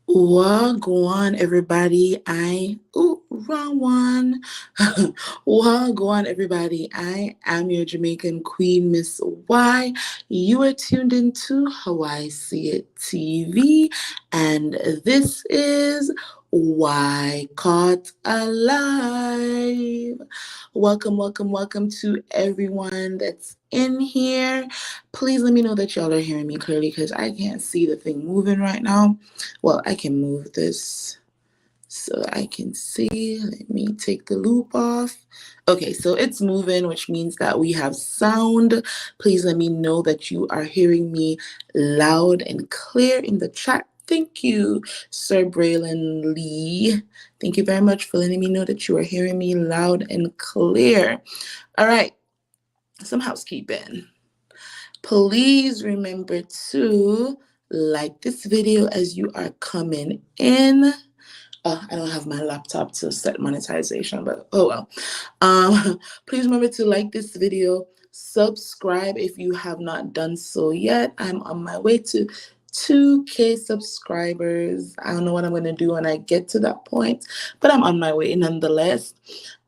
Wagwan, everybody. Wrong one. Wagwan, everybody. I am your Jamaican queen, Miss Y. You are tuned into How I See It TV, and this is Why Caught Alive. Welcome to everyone that's in here. Please let me know that y'all are hearing me clearly because I can't see the thing moving right now. Well, I can move this so I can see. Let me take the loop off. Okay, so it's moving, which means that we have sound. Please let me know that you are hearing me loud and clear in the chat. Thank you, Sir Braylon Lee. Thank you very much for letting me know that you are hearing me loud and clear. All right, some housekeeping. Please remember to like this video as you are coming in. I don't have my laptop to set monetization, but oh well. Please remember to like this video, subscribe if you have not done so yet. I'm on my way to 2K subscribers. I don't know what I'm going to do when I get to that point, but I'm on my way nonetheless.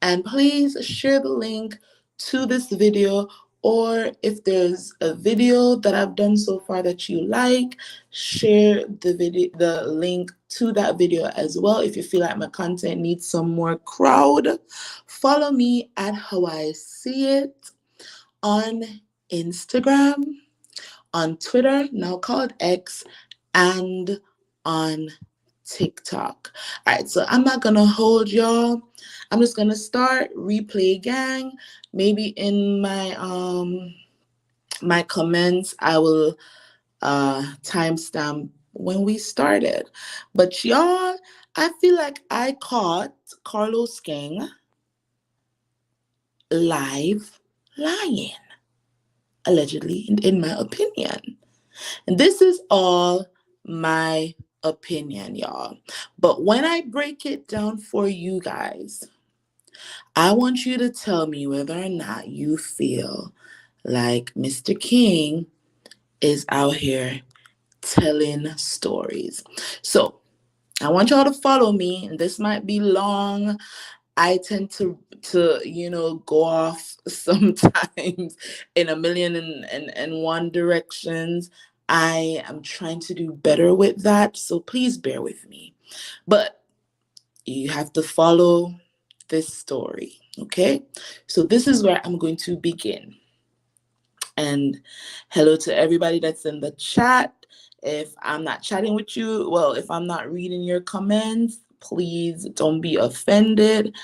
And please share the link to this video, or if there's a video that I've done so far that you like, share the link to that video as well. If you feel like my content needs some more crowd, follow me at How I See It on Instagram, on Twitter, now called X, and on TikTok. All right, so I'm not gonna hold y'all. I'm just gonna start replay gang. Maybe in my comments I will timestamp when we started. But y'all, I feel like I caught Carlos King live lying, allegedly, in my opinion. And this is all my opinion, y'all. But when I break it down for you guys, I want you to tell me whether or not you feel like Mr. King is out here telling stories. So I want y'all to follow me, and this might be long. I tend to go off sometimes in a million and one directions. I am trying to do better with that, so please bear with me. But you have to follow this story, okay? So this is where I'm going to begin. And hello to everybody that's in the chat. If I'm not chatting with you, well, if I'm not reading your comments, please don't be offended.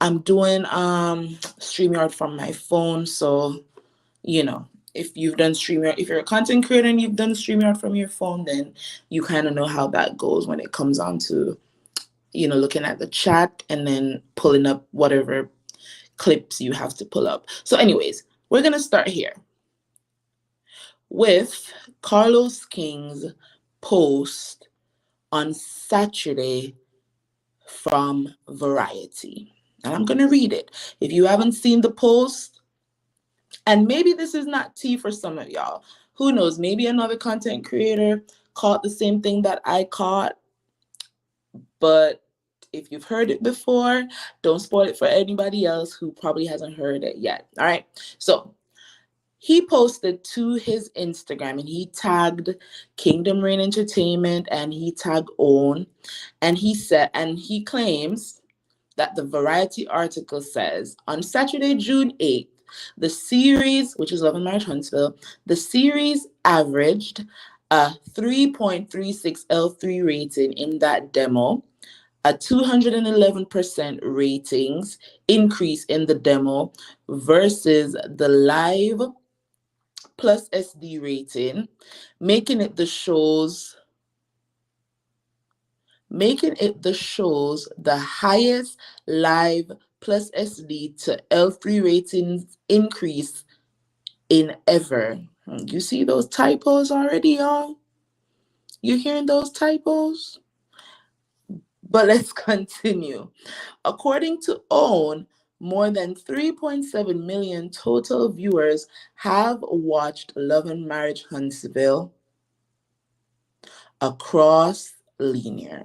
I'm doing StreamYard from my phone, so if you've done StreamYard, if you're a content creator and you've done StreamYard from your phone, then you kind of know how that goes when it comes on to looking at the chat and then pulling up whatever clips you have to pull up. So anyways, we're gonna start here with Carlos King's post on Saturday from Variety. And I'm going to read it. If you haven't seen the post, and maybe this is not tea for some of y'all, who knows, maybe another content creator caught the same thing that I caught, but if you've heard it before, don't spoil it for anybody else who probably hasn't heard it yet. All right, so he posted to his Instagram and he tagged Kingdom Reign Entertainment and he tagged OWN, and he claims that the Variety article says on Saturday, June 8th, the series, which is Love and Marriage Huntsville, the series averaged a 3.36 L3 rating in that demo, a 211% ratings increase in the demo versus the live plus SD rating, making it the show's the highest live plus SD to L3 ratings increase in ever. You see those typos already, y'all? You hearing those typos? But let's continue. According to OWN, more than 3.7 million total viewers have watched Love and Marriage Huntsville across linear.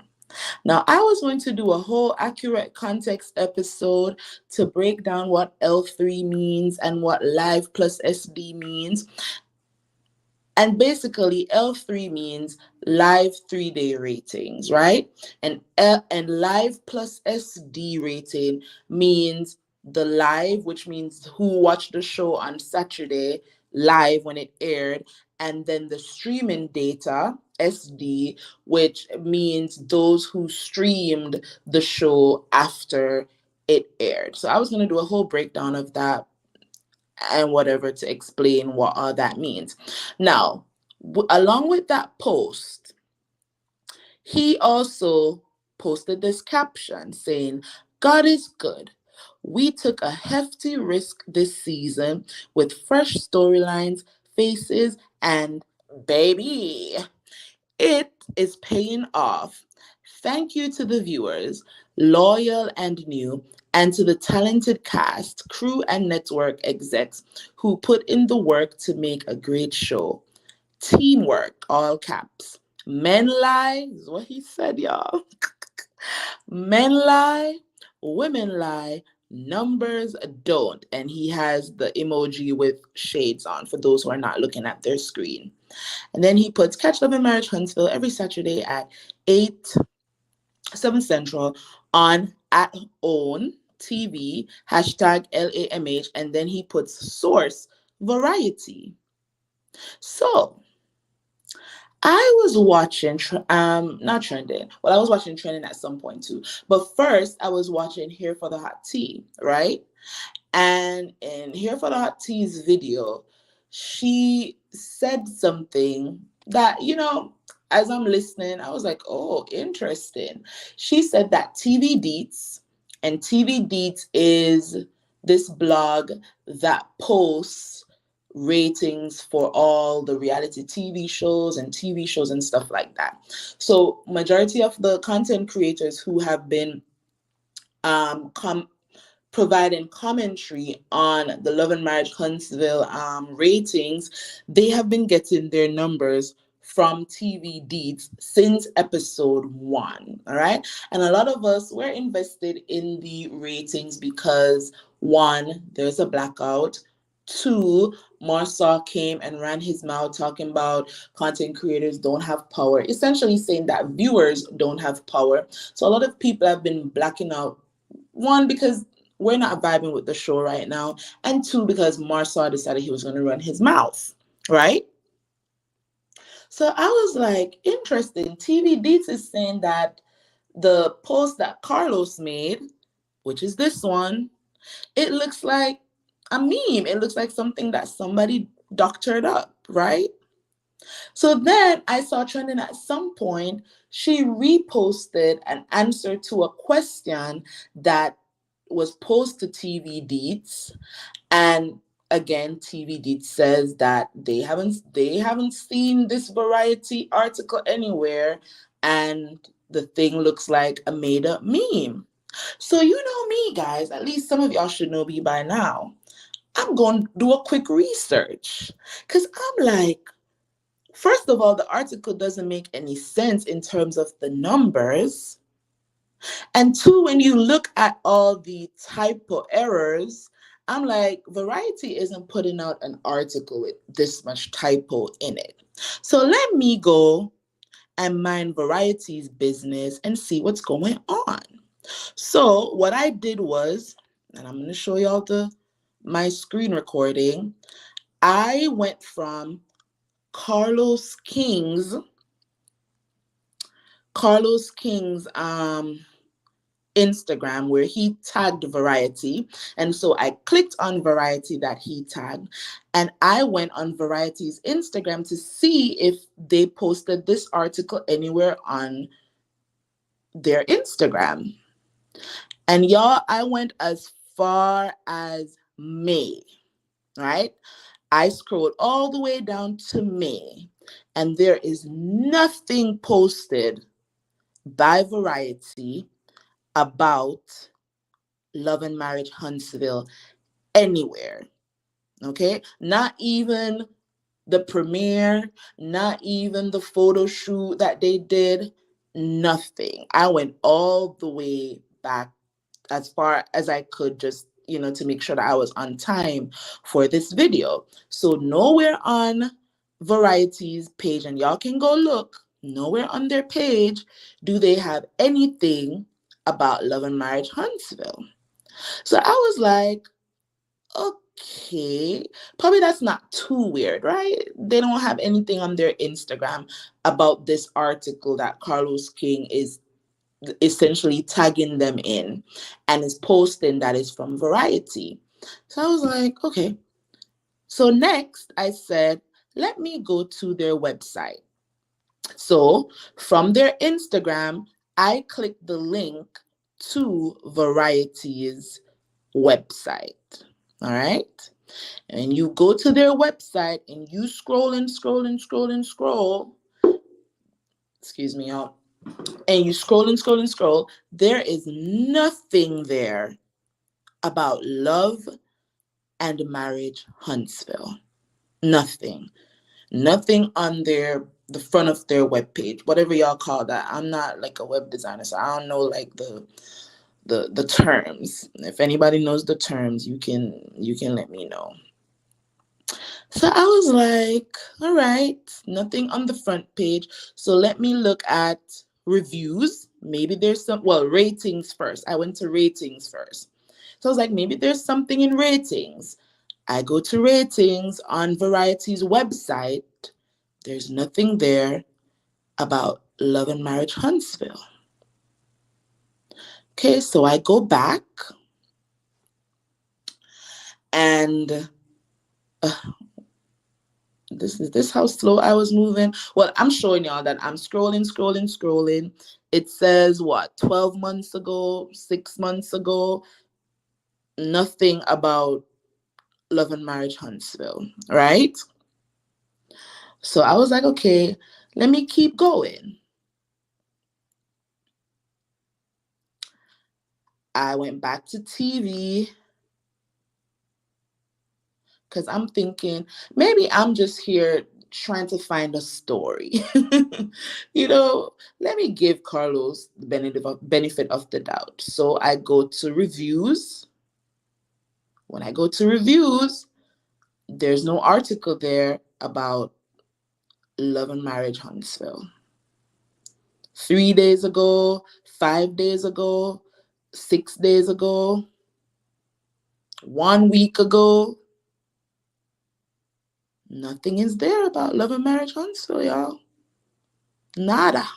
Now, I was going to do a whole accurate context episode to break down what L3 means and what live plus SD means. And basically, L3 means live 3-day ratings, right? And live plus SD rating means the live, which means who watched the show on Saturday live when it aired, and then the streaming data, SD, which means those who streamed the show after it aired. So I was going to do a whole breakdown of that and whatever to explain what all that means. Now, along with that post, he also posted this caption saying, "God is good. We took a hefty risk this season with fresh storylines, faces, and baby, it is paying off. Thank you to the viewers, loyal and new, and to the talented cast, crew, and network execs who put in the work to make a great show. Teamwork, all caps. Men lie," is what he said, y'all. "Men lie, women lie, numbers don't." And he has the emoji with shades on for those who are not looking at their screen. And then he puts "Catch Love and Marriage Huntsville every Saturday at 8, 7 Central on at OWN TV, hashtag LAMH." And then he puts source Variety. So I was watching, not trending. Well, I was watching trending at some point too. But first, I was watching Here for the Hot Tea, right? And in Here for the Hot Tea's video, she said something that, as I'm listening, I was like, oh, interesting. She said that TV Deets, and TV Deets is this blog that posts ratings for all the reality TV shows and stuff like that. So majority of the content creators who have been providing commentary on the Love and Marriage Huntsville ratings, they have been getting their numbers from TV Deeds since episode 1. All right. And a lot of us were invested in the ratings because 1, there's a blackout. 2, Marsaw came and ran his mouth talking about content creators don't have power, essentially saying that viewers don't have power. So a lot of people have been blacking out. 1, because we're not vibing with the show right now. And 2, because Marsaw decided he was going to run his mouth, right? So I was like, interesting. TV Deets is saying that the post that Carlos made, which is this one, it looks like a meme. It looks like something that somebody doctored up, right? So then I saw trending at some point, she reposted an answer to a question that was posed to TV Deets. And again, TV Deets says that they haven't seen this Variety article anywhere, and the thing looks like a made-up meme. So you know me, guys, at least some of y'all should know me by now. I'm going to do a quick research because I'm like, first of all, the article doesn't make any sense in terms of the numbers. And 2, when you look at all the typo errors, I'm like, Variety isn't putting out an article with this much typo in it. So let me go and mind Variety's business and see what's going on. So what I did was, and I'm going to show y'all my screen recording, I went from Carlos King's Instagram, where he tagged Variety. And so I clicked on Variety that he tagged, and I went on Variety's Instagram to see if they posted this article anywhere on their Instagram. And y'all, I went as far as May, right? I scrolled all the way down to May, and there is nothing posted by Variety about Love and Marriage Huntsville anywhere. Okay? Not even the premiere, not even the photo shoot that they did. Nothing. I went all the way back as far as I could, just, to make sure that I was on time for this video. So nowhere on Variety's page, and y'all can go look, nowhere on their page do they have anything about Love and Marriage Huntsville. So I was like, okay, probably that's not too weird, right? They don't have anything on their Instagram about this article that Carlos King is essentially tagging them in and is posting that is from Variety. So I was like, okay. So next I said, let me go to their website. So from their Instagram, I clicked the link to Variety's website. All right. And you go to their website and you scroll and scroll and scroll and scroll. Excuse me, y'all. And you scroll and scroll and scroll. There is nothing there about Love and Marriage Huntsville. Nothing. Nothing on the front of their webpage, whatever y'all call that. I'm not like a web designer, so I don't know like the terms. If anybody knows the terms, you can let me know. So I was like, all right, nothing on the front page. So let me look at reviews. Maybe there's ratings first. I went to ratings first. So I was like, maybe there's something in ratings. I go to ratings on Variety's website. There's nothing there about Love and Marriage Huntsville. Okay, so I go back and this is how slow I was moving. Well, I'm showing y'all that I'm scrolling. It says what, 12 months ago, 6 months ago, nothing about Love and Marriage Huntsville, right? So I was like, okay, let me keep going. I went back to TV because I'm thinking maybe I'm just here trying to find a story. Let me give Carlos the benefit of the doubt. So I go to reviews. When I go to reviews, there's no article there about Love and Marriage Huntsville. 3 days ago, 5 days ago, 6 days ago, 1 week ago, nothing is there about Love and Marriage Huntsville, y'all. Nada.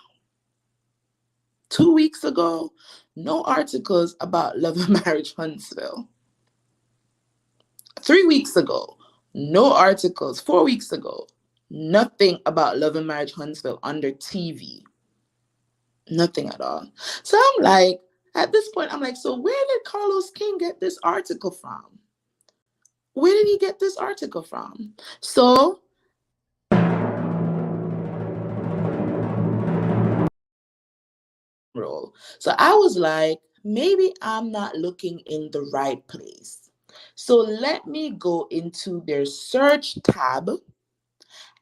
2 weeks ago, no articles about Love and Marriage Huntsville. 3 weeks ago, no articles. 4 weeks ago, nothing about Love and Marriage Huntsville under TV. Nothing at all. So I'm like, at this point, I'm like, so where did Carlos King get this article from? Where did he get this article from? So I was like, maybe I'm not looking in the right place. So let me go into their search tab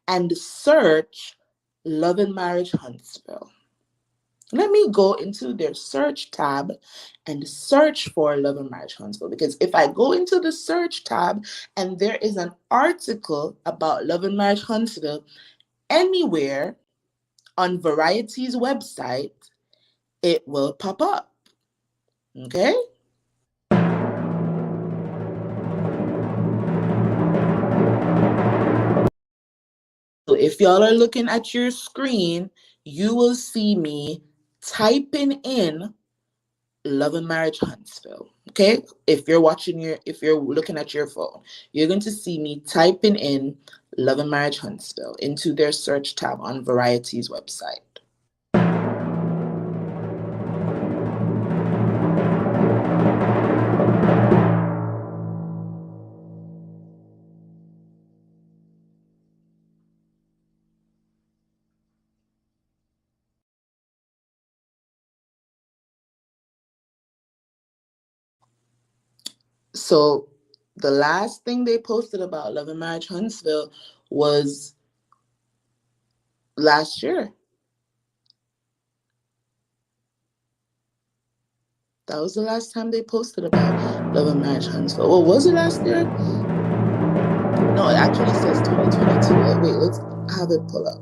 and search Love and Marriage Huntsville. Let me go into their search tab and search for Love and Marriage Huntsville. Because if I go into the search tab and there is an article about Love and Marriage Huntsville anywhere on Variety's website, it will pop up. Okay? So if y'all are looking at your screen, you will see me typing in Love and Marriage Huntsville. Okay? If you're looking at your phone, you're going to see me typing in Love and Marriage Huntsville into their search tab on Variety's website. So the last thing they posted about Love and Marriage Huntsville was last year. That was the last time they posted about Love and Marriage Huntsville. Well, was it last year? No, it actually says 2022. Wait, let's have it pull up.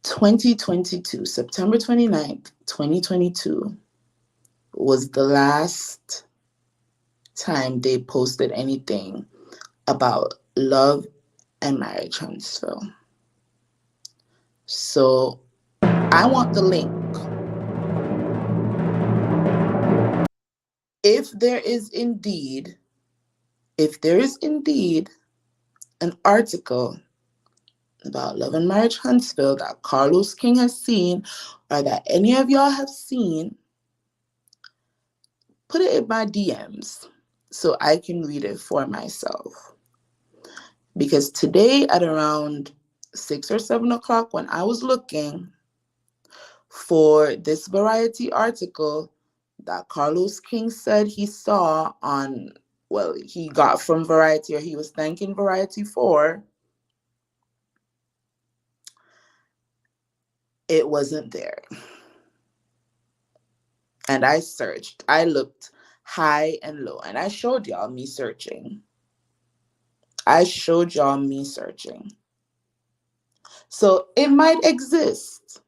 2022, September 29th, 2022 was the last time they posted anything about Love and Marriage Huntsville. So I want the link. If there is indeed an article about Love and Marriage Huntsville that Carlos King has seen or that any of y'all have seen, put it in my DMs so I can read it for myself. Because today at around 6 or 7 o'clock, when I was looking for this Variety article that Carlos King said he saw on, well, he got from Variety, or he was thanking Variety for, it wasn't there. And I searched. I looked high and low, and I showed y'all me searching. So it might exist.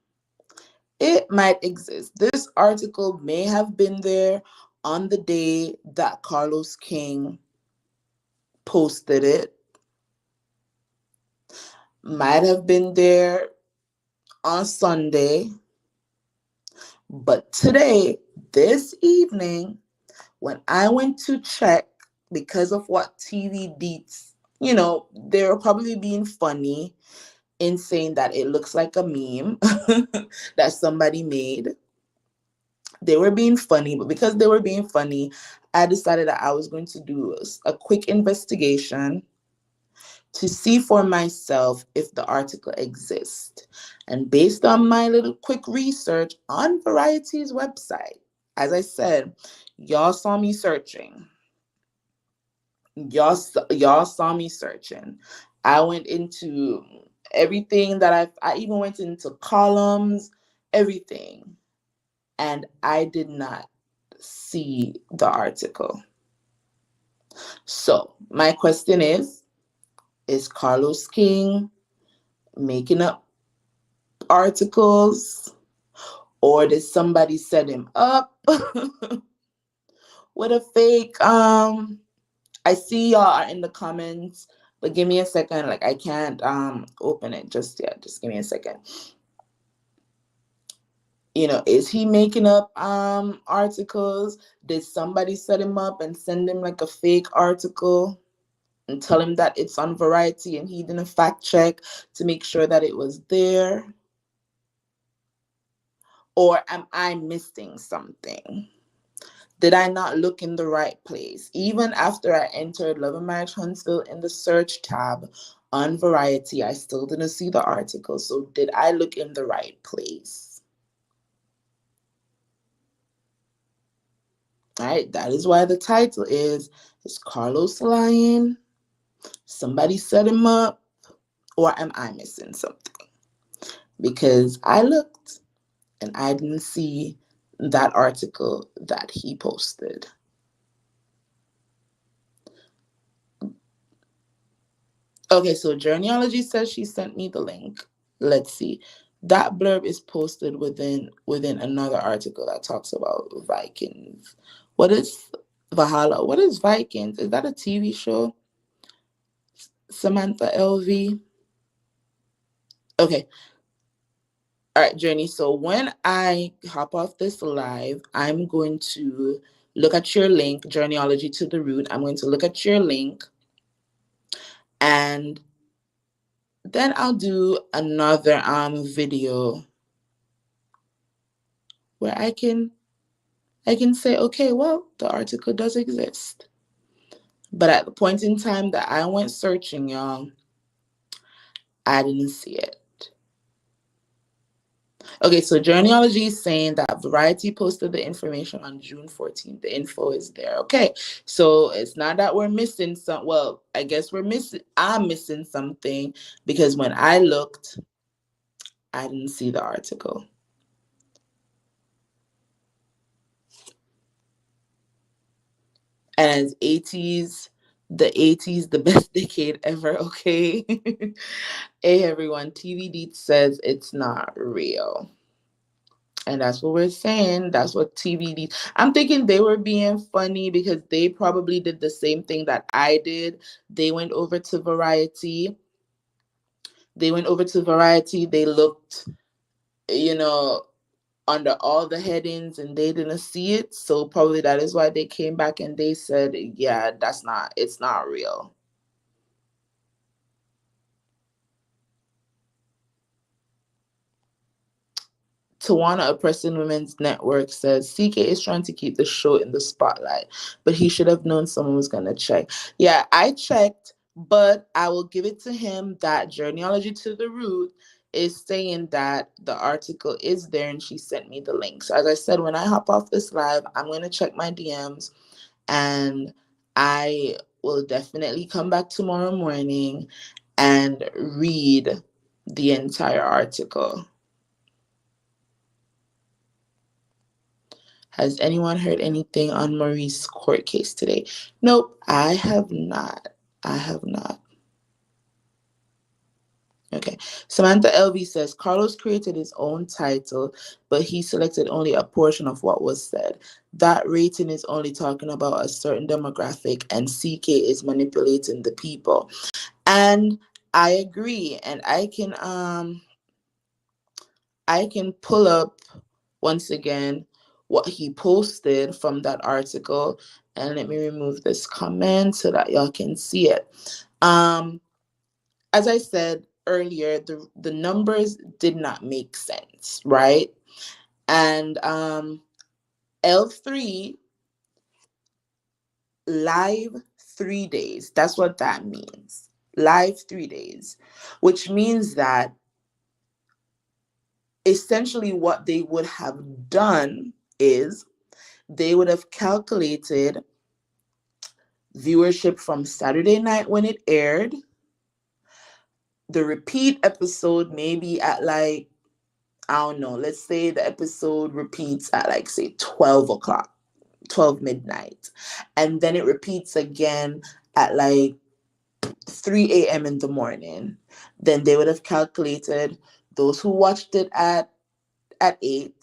This article may have been there on the day that Carlos King posted it. Might have been there on Sunday. But today, this evening, when I went to check, because of what TV Deets, they were probably being funny in saying that it looks like a meme that somebody made. They were being funny, but because they were being funny, I decided that I was going to do a quick investigation to see for myself if the article exists. And based on my little quick research on Variety's website, as I said, y'all saw me searching. Y'all saw me searching. I went into everything that I even went into columns, everything. And I did not see the article. So my question is Carlos King making up articles, or did somebody set him up with a fake? I see y'all are in the comments, but give me a second. Like, I can't open it just yet. Just give me a second. Is he making up articles? Did somebody set him up and send him like a fake article and tell him that it's on Variety and he didn't fact check to make sure that it was there? Or am I missing something? Did I not look in the right place? Even after I entered Love and Marriage Huntsville in the search tab on Variety, I still didn't see the article. So did I look in the right place? All right, that is why the title is Carlos lying? Somebody set him up? Or am I missing something? Because I looked and I didn't see that article that he posted. Okay, so Journeyology says she sent me the link. Let's see. That blurb is posted within another article that talks about Vikings. What is Valhalla? What is Vikings? Is that a TV show? Samantha LV. Okay. All right, Journey. So when I hop off this live, I'm going to look at your link, Journeyology to the Root. I'm going to look at your link, and then I'll do another video where I can say, okay, well, the article does exist. But at the point in time that I went searching, y'all, I didn't see it. Okay, so Journeyology is saying that Variety posted the information on June 14th. The info is there. Okay, so it's not that we're missing some. Well, I guess I'm missing something because when I looked, I didn't see the article. And as 80s, the best decade ever. Okay. Hey everyone, TVD says it's not real. And that's what we're saying. That's what TVD. I'm thinking they were being funny because they probably did the same thing that I did. They went over to Variety. They looked, you know, under all the headings and they didn't see it. So probably that is why they came back and they said, yeah, it's not real. Tawana Oppressing Women's Network says CK is trying to keep the show in the spotlight, but he should have known someone was going to check. Yeah, I checked, but I will give it to him that Journeyology to the Root is saying that the article is there and she sent me the link. So as I said, when I hop off this live, I'm going to check my DMs and I will definitely come back tomorrow morning and read the entire article. Has anyone heard anything on Maurice's court case today? Nope, I have not. I have not. Okay. Samantha LV says Carlos created his own title, but he selected only a portion of what was said. That rating is only talking about a certain demographic, and CK is manipulating the people. And I agree. And I can pull up once again what he posted from that article, and let me remove this comment so that y'all can see it. As I said earlier, the numbers did not make sense, right? And L3 live 3 days. That's what that means. Live 3 days, which means that essentially what they would have done is they would have calculated viewership from Saturday night when it aired. The repeat episode maybe at like, I don't know, let's say the episode repeats at like, say, 12 o'clock, 12 midnight. And then it repeats again at like 3 a.m. in the morning. Then they would have calculated those who watched it at 8,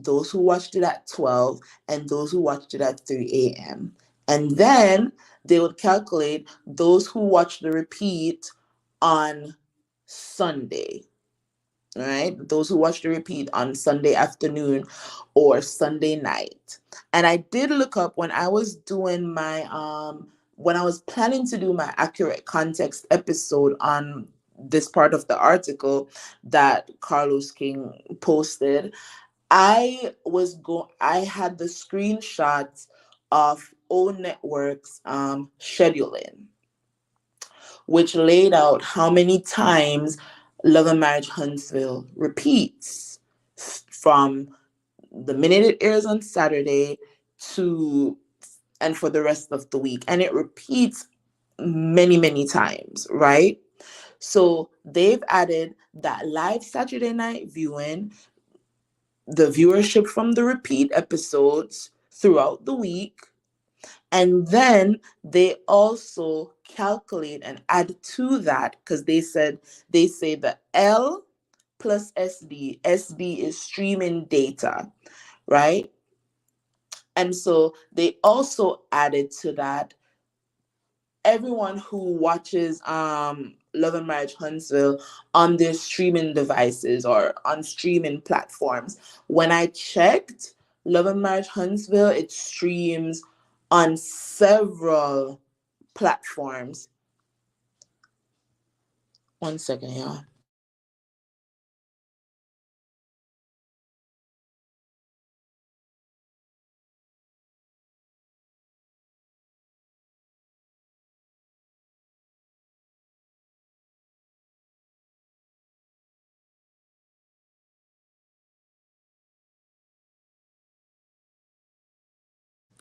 those who watched it at 12, and those who watched it at 3 a.m. And then they would calculate those who watched the repeat on Sunday, right? Those who watched the repeat on Sunday afternoon or Sunday night. And I did look up when I was doing my when I was planning to do my accurate context episode on this part of the article that Carlos King posted. I had the screenshots of O Network's scheduling, which laid out how many times Love and Marriage Huntsville repeats from the minute it airs on Saturday to and for the rest of the week. And it repeats many, many times, right? So they've added that live Saturday night viewing, the viewership from the repeat episodes throughout the week. And then they also calculate and add to that because they say the L plus SD. SD is streaming data, right? And so they also added to that everyone who watches Love and Marriage Huntsville on their streaming devices or on streaming platforms. When I checked Love and Marriage Huntsville, it streams on several platforms. One second, y'all.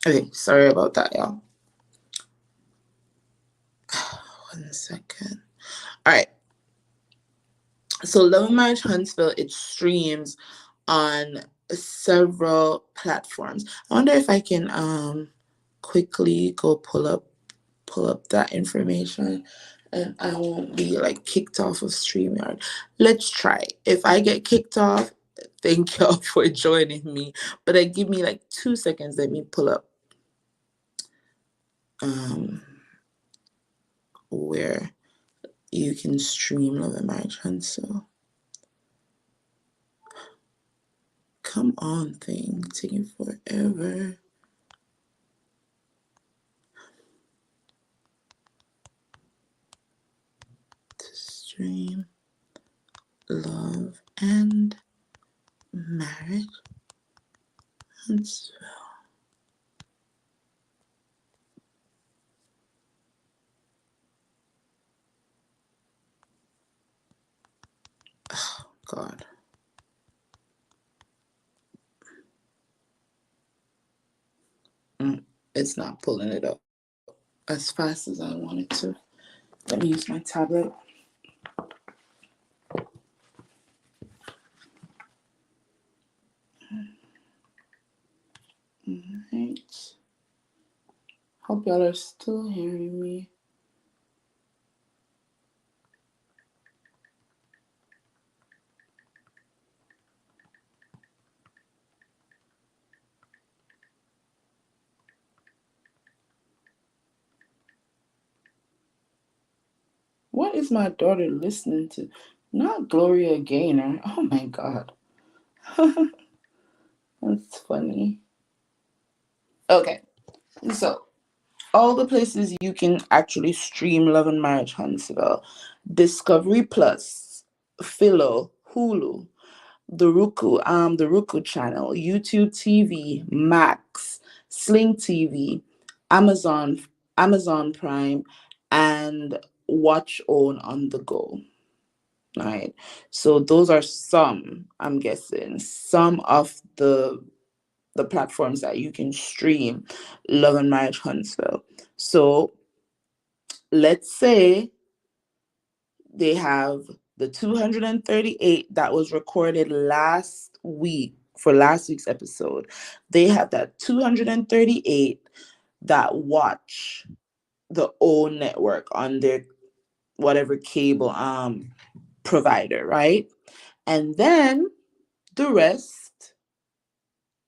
Okay, sorry about that, y'all. 1 second. All right. So Love and Marriage Huntsville, it streams on several platforms. I wonder if I can quickly go pull up that information and I won't be like kicked off of StreamYard. Let's try. If I get kicked off, thank y'all for joining me. But give me like 2 seconds. Let me pull up where you can stream Love and Marriage Huntsville. Come on, thing. Taking forever. To stream Love and Marriage Huntsville. Oh, God. It's not pulling it up as fast as I want it to. Let me use my tablet. Alright. Hope y'all are still hearing me. What is my daughter listening to? Not Gloria Gaynor. Oh my God. That's funny. Okay. So, all the places you can actually stream Love and Marriage Huntsville: Discovery Plus, Philo, Hulu, the Roku channel, YouTube TV, Max, Sling TV, Amazon, Amazon Prime, and Watch on the go. Right. So those are some, I'm guessing, some of the platforms that you can stream Love and Marriage Huntsville. So let's say they have the 238 that was recorded last week for last week's episode. They have that 238 that watch the O network on their whatever cable provider, right? And then the rest,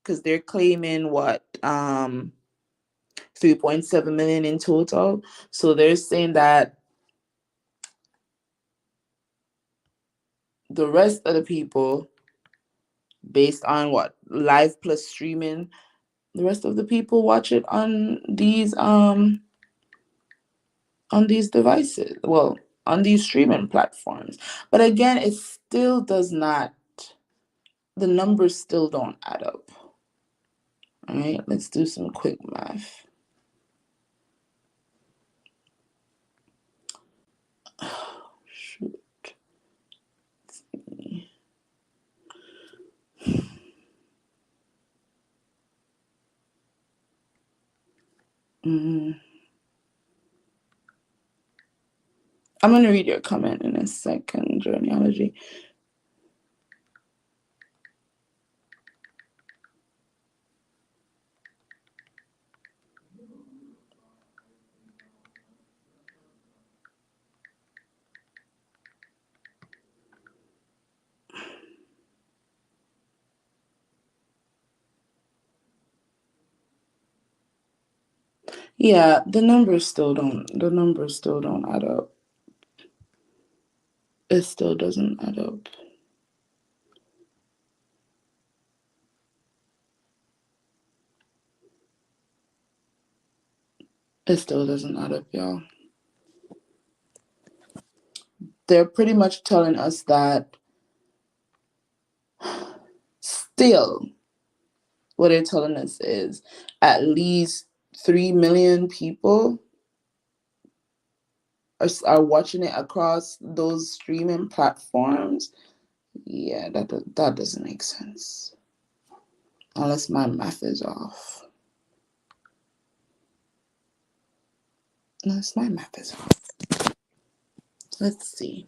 because they're claiming what 3.7 million in total. So they're saying that the rest of the people, based on what live plus streaming, the rest of the people watch it on these devices. Well, on these streaming platforms. But again, it still does not. The numbers still don't add up. All right, let's do some quick math. Shoot. I'm going to read your comment in a second, Journeyology. Yeah, the numbers still don't add up. It still doesn't add up. It still doesn't add up, y'all. They're pretty much telling us that still what they're telling us is at least 3 million people are watching it across those streaming platforms. Yeah, that doesn't make sense. Unless my math is off. No, it's my map is off. Let's see.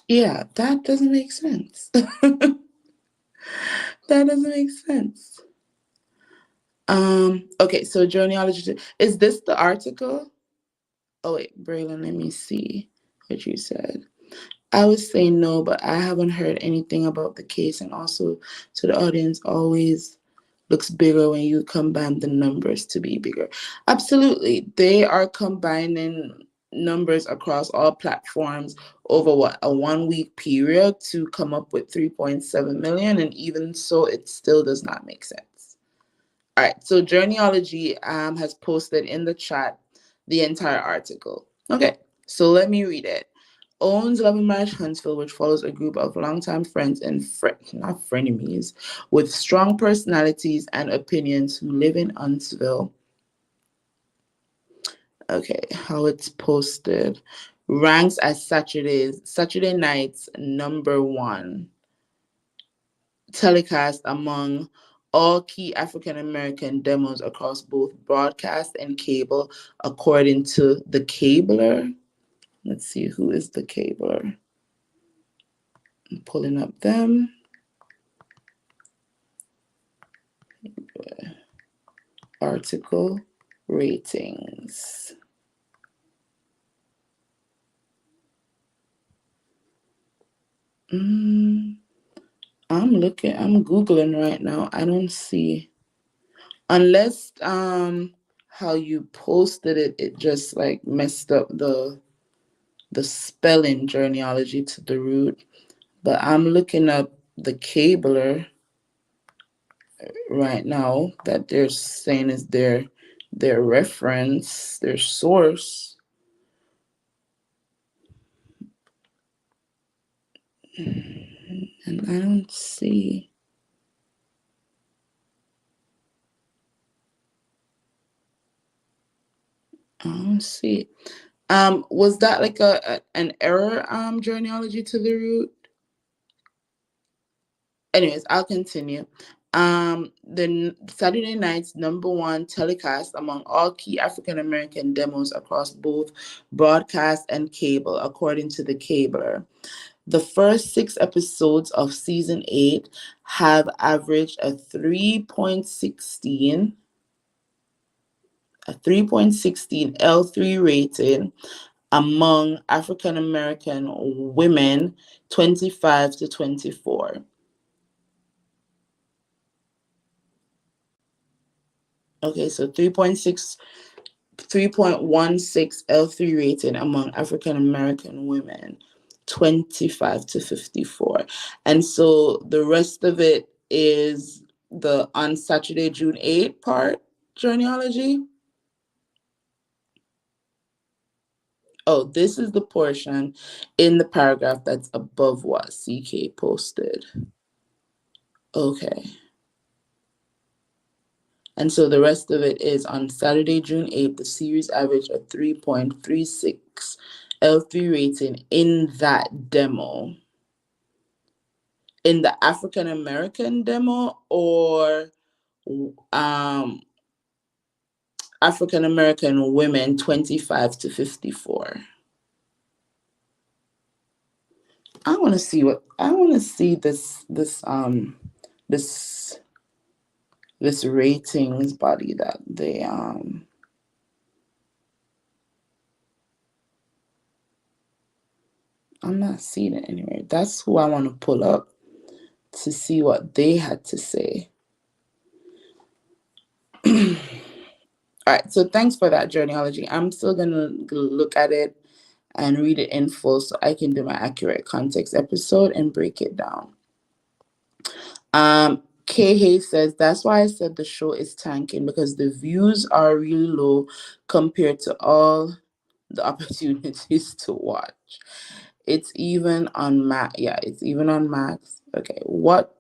Yeah, that doesn't make sense. That doesn't make sense. Okay, so genealogy. Is this the article? Oh wait, Braylon, let me see what you said. I would say no, but I haven't heard anything about the case, and also to the audience, always looks bigger when you combine the numbers to be bigger. Absolutely. They are combining numbers across all platforms over what, a 1 week period to come up with 3.7 million, and even so it still does not make sense. All right, so Journeyology has posted in the chat the entire article. Okay, so let me read it. Owns Love and Marriage Huntsville, which follows a group of longtime friends and not frenemies with strong personalities and opinions who live in Huntsville. Okay, how it's posted. Ranks as Saturday night's #1 telecast among all key African American demos across both broadcast and cable, according to the cabler. Let's see, who is the cabler? I'm pulling up them. Article ratings. I'm Googling right now. I don't see, unless how you posted it, it just like messed up the spelling genealogy to the root. But I'm looking up the cabler right now that they're saying is their reference, their source. And I don't see. I don't see. Was that like an error genealogy to the root? Anyways, I'll continue. The Saturday night's #1 telecast among all key African American demos across both broadcast and cable, according to the cabler. The first 6 episodes of season 8 have averaged a 3.16 L3 rating among African American women 25 to 24. Okay, so 3.16 L3 rating among African American women 25 to 54. And so the rest of it is the on Saturday, June 8 part genealogy. Oh, this is the portion in the paragraph that's above what CK posted. Okay. And so the rest of it is on Saturday, June 8th, the series averaged a 3.36 L3 rating in that demo. In the African American demo, or African American women 25 to 54. I want to see this ratings body that they I'm not seeing it anywhere. That's who I want to pull up to see what they had to say. All right, so thanks for that genealogy. I'm still gonna look at it and read it in full so I can do my accurate context episode and break it down. K Hayes says, that's why I said the show is tanking, because the views are really low compared to all the opportunities to watch. It's even on Max. Yeah, it's even on Max. Okay, what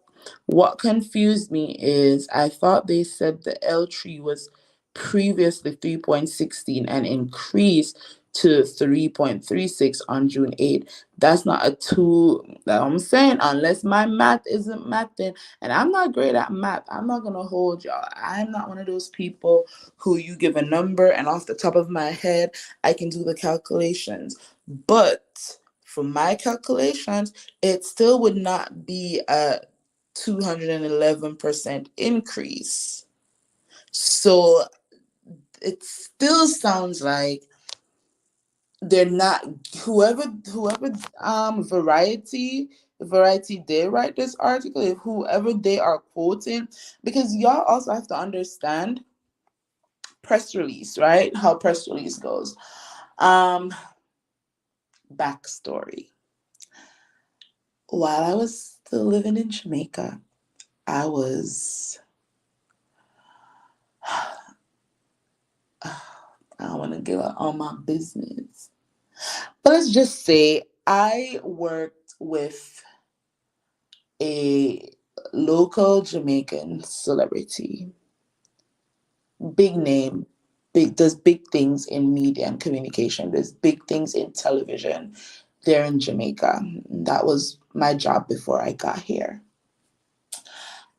What confused me is I thought they said the L3 was previously 3.16 and increased to 3.36 on June 8th. That's not a two. That I'm saying, unless my math isn't mathing, and I'm not great at math. I'm not gonna hold y'all. I'm not one of those people who you give a number and off the top of my head I can do the calculations. But for my calculations, it still would not be a 211% increase. So it still sounds like they're not, whoever Variety did write this article, if whoever they are quoting, because y'all also have to understand press release, right? How press release goes. Um Backstory. While I was still living in Jamaica, I was I don't want to give out all my business. But let's just say I worked with a local Jamaican celebrity, big name, does big things in media and communication, does big things in television there in Jamaica. That was my job before I got here.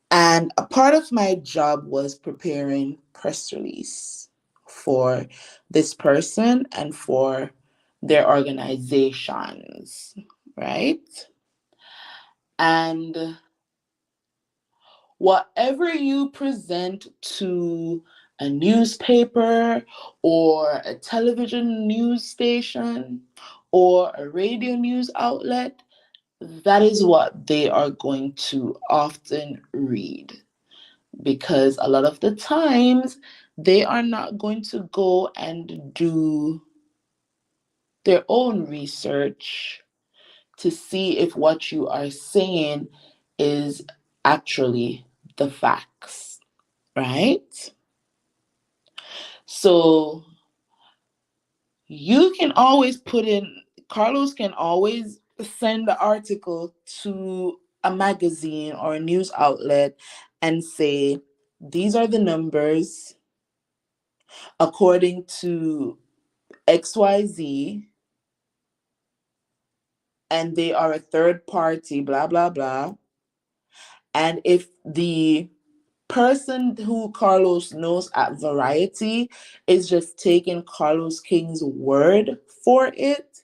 And a part of my job was preparing press release for this person and for their organizations, right? And whatever you present to a newspaper or a television news station or a radio news outlet, that is what they are going to often read. Because a lot of the times they are not going to go and do their own research to see if what you are saying is actually the facts, right? So you can always put in, Carlos can always send the article to a magazine or a news outlet and say, these are the numbers according to XYZ, and they are a third party, blah, blah, blah. And if the person who Carlos knows at Variety is just taking Carlos King's word for it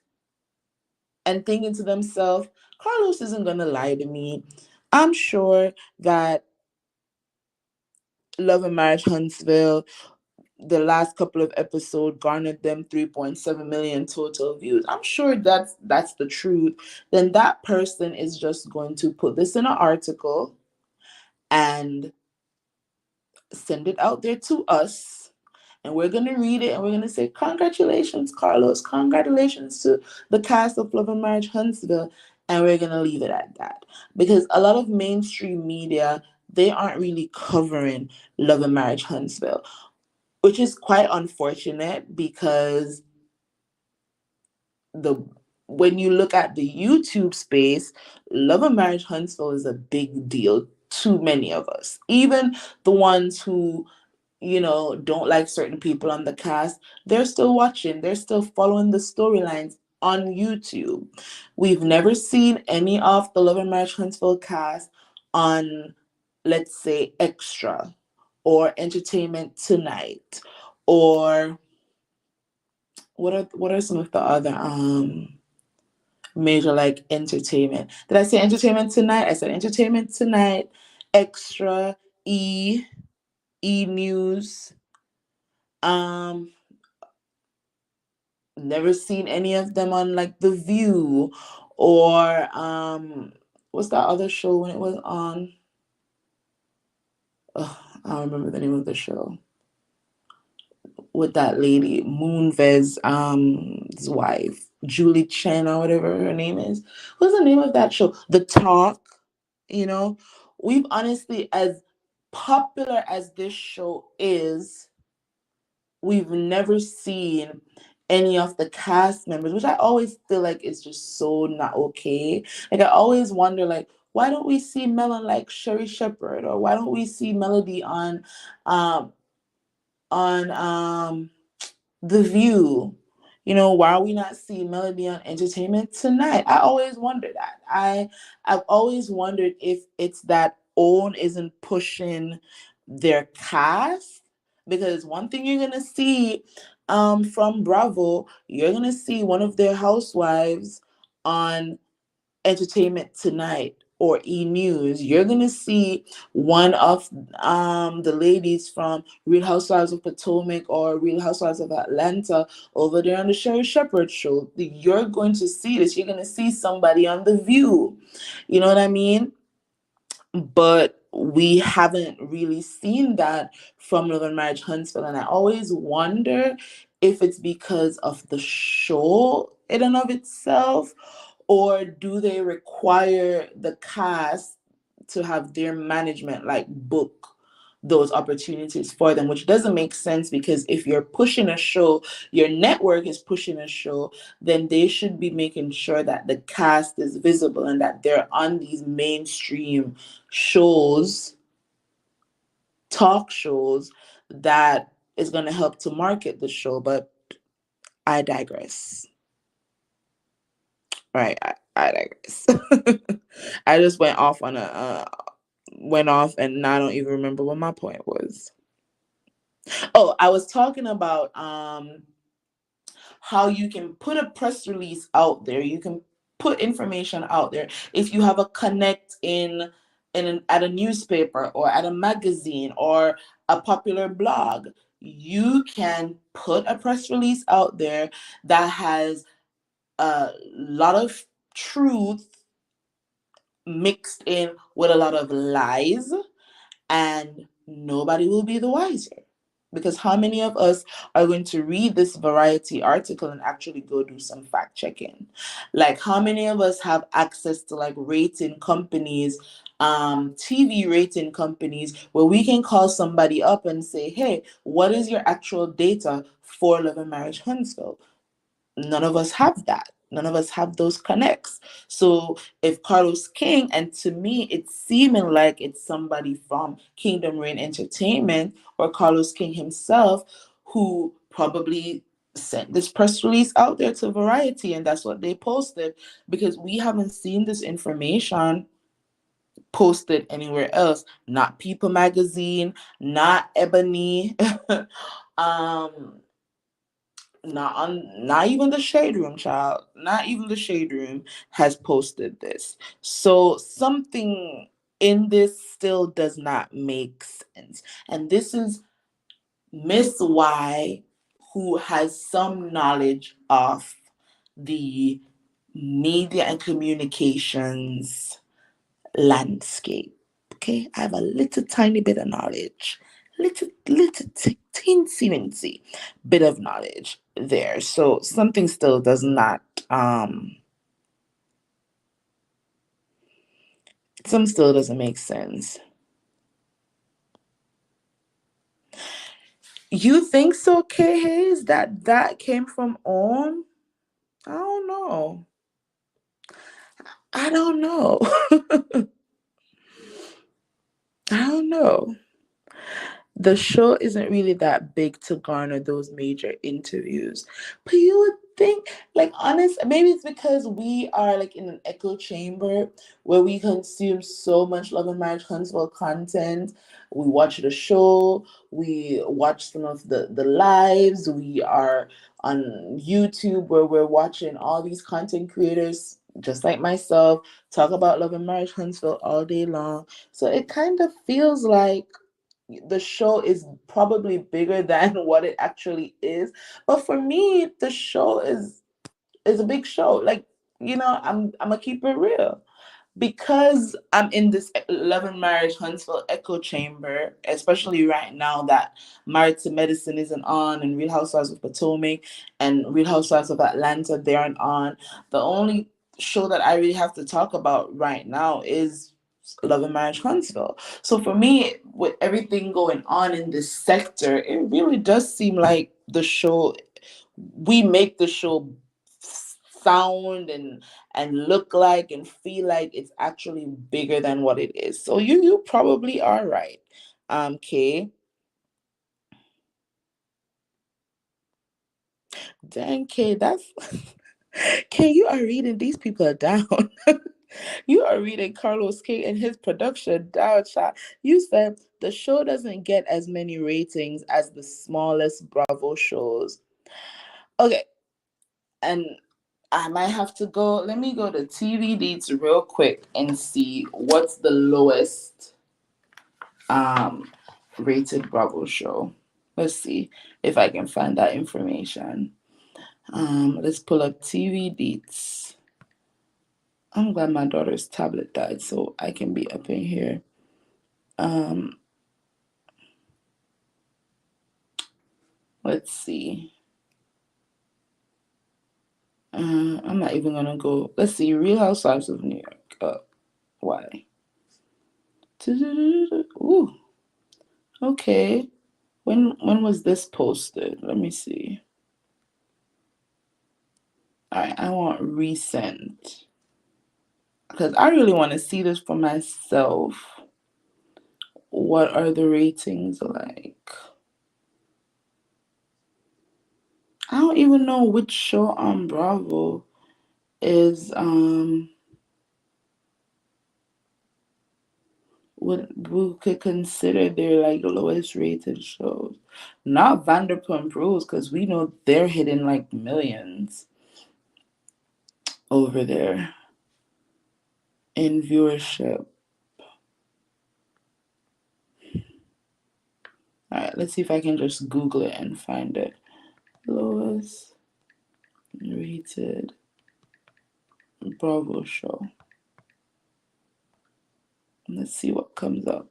and thinking to themselves, Carlos isn't going to lie to me. I'm sure that Love and Marriage Huntsville, the last couple of episodes garnered them 3.7 million total views. I'm sure that's the truth. Then that person is just going to put this in an article and send it out there to us, and we're going to read it and we're going to say, congratulations, Carlos, congratulations to the cast of Love and Marriage Huntsville, and we're going to leave it at that. Because a lot of mainstream media, they aren't really covering Love and Marriage Huntsville, which is quite unfortunate, because the when you look at the YouTube space, Love and Marriage Huntsville is a big deal to many of us. Even the ones who, don't like certain people on the cast, they're still watching, they're still following the storylines on YouTube. We've never seen any of the Love and Marriage Huntsville cast on, let's say, Extra or Entertainment Tonight, or what are some of the other major, like, entertainment? Did I say Entertainment Tonight? I said Entertainment Tonight, Extra, E News. Never seen any of them on, like, The View, or what's that other show when it was on? Ugh, I don't remember the name of the show, with that lady, Moonves, his wife, Julie Chen, or whatever her name is. What's the name of that show? The Talk. We've honestly, as popular as this show is, we've never seen any of the cast members, which I always feel like is just so not okay. Like, I always wonder, like, why don't we see Mel on like Sherry Shepherd, or why don't we see Melody um on The View? You know, why are we not seeing Melody on Entertainment Tonight? I always wonder that. I've always wondered if it's that OWN isn't pushing their cast, because one thing you're gonna see from Bravo, you're gonna see one of their housewives on Entertainment Tonight or E News. You're gonna see one of the ladies from Real Housewives of Potomac or Real Housewives of Atlanta over there on the Sherry Shepherd show. You're going to see this. You're gonna see somebody on The View. You know what I mean? But we haven't really seen that from Love and Marriage Huntsville, and I always wonder if it's because of the show in and of itself, or do they require the cast to have their management like book those opportunities for them, which doesn't make sense, because if you're pushing a show, your network is pushing a show, then they should be making sure that the cast is visible and that they're on these mainstream shows, talk shows, that is going to help to market the show. But I digress. Right, I digress. I just went off, and now I don't even remember what my point was. Oh, I was talking about how you can put a press release out there. You can put information out there if you have a connect at a newspaper or at a magazine or a popular blog. You can put a press release out there that has a lot of truth mixed in with a lot of lies, and nobody will be the wiser. Because how many of us are going to read this Variety article and actually go do some fact checking? Like, how many of us have access to like rating companies, TV rating companies, where we can call somebody up and say, hey, what is your actual data for Love and Marriage Huntsville? None of us have that. None of us have those connects. So if Carlos King, and to me, it's seeming like it's somebody from Kingdom Reign Entertainment or Carlos King himself who probably sent this press release out there to Variety, and that's what they posted, because we haven't seen this information posted anywhere else. Not People Magazine, not Ebony, um, not even the Shade Room, child. Not even the Shade Room has posted this. So something in this still does not make sense. And this is Miss Y, who has some knowledge of the media and communications landscape. Okay, I have a little tiny bit of knowledge, teensy bit of knowledge there. So something still does not some still doesn't make sense. You think so, K Hayes, that came from OWN? I don't know. I don't know. I don't know. The show isn't really that big to garner those major interviews. But you would think, like, honest, maybe it's because we are like in an echo chamber where we consume so much Love and Marriage Huntsville content. We watch the show, we watch some of the lives, we are on YouTube where we're watching all these content creators just like myself talk about Love and Marriage Huntsville all day long. So it kind of feels like the show is probably bigger than what it actually is. But for me, the show is a big show. Like, I'm gonna keep it real. Because I'm in this Love and Marriage Huntsville echo chamber, especially right now that Married to Medicine isn't on, and Real Housewives of Potomac and Real Housewives of Atlanta, they aren't on. The only show that I really have to talk about right now is Love and Marriage Huntsville. So for me, with everything going on in this sector, it really does seem like we make the show sound and look like and feel like it's actually bigger than what it is. So you probably are right. Kay. Dang, Kay, that's Kay, you are reading these people down. You are reading Carlos K and his production down, chat. You said the show doesn't get as many ratings as the smallest Bravo shows. Okay, and I might have to go. Let me go to TV Deets real quick and see what's the lowest um rated Bravo show. Let's see if I can find that information. Let's pull up TV Deets. I'm glad my daughter's tablet died so I can be up in here. Let's see. I'm not even gonna go. Let's see. Real Housewives of New York. Why? Ooh. Okay. When was this posted? Let me see. All right. I want recent because I really want to see this for myself. What are the ratings like? I don't even know which show on Bravo is what we could consider their like lowest rated shows. Not Vanderpump Rules, because we know they're hitting like millions over there in viewership. All right, let's see if I can just Google it and find it. Lowest rated Bravo show. Let's see what comes up.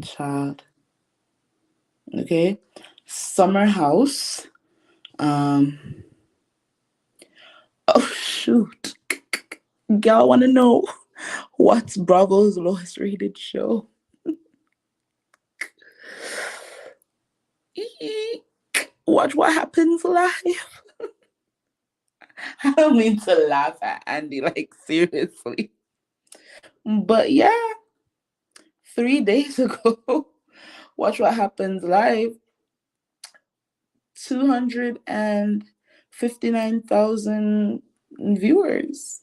Child. Okay. Summer House. Oh shoot. Y'all wanna know what's Bravo's lowest rated show? Watch What Happens Live. I don't mean to laugh at Andy, like seriously. But yeah, 3 days ago, Watch What Happens Live, 259,000 viewers.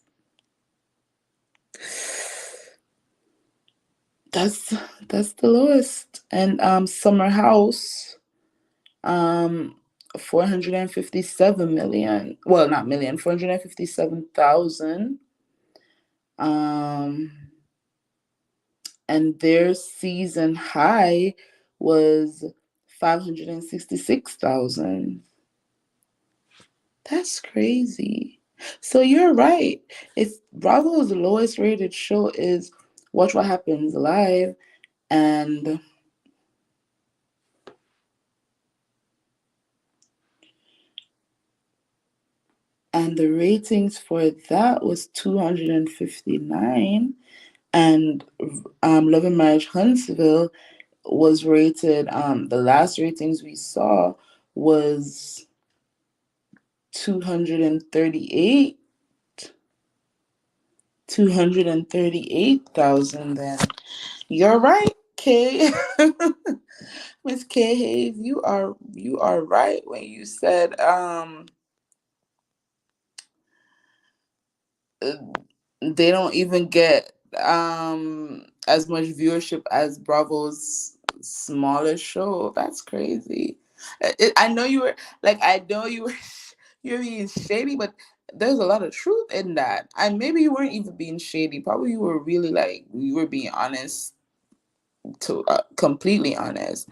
That's the lowest. And Summer House, 457 million. Well, not million, 457,000. And their season high was 566,000. That's crazy. So you're right. It's Bravo's lowest rated show is Watch What Happens Live, and the ratings for that was 259, and Love and Marriage Huntsville was rated, the last ratings we saw was 238,000. Then you're right, Kay. Miss Kay Hayes, you are right when you said they don't even get as much viewership as Bravo's smallest show. That's crazy. I know you were like, I know you were you're being shady, but there's a lot of truth in that. And maybe you weren't even being shady. Probably you were really like, you were being honest, to completely honest.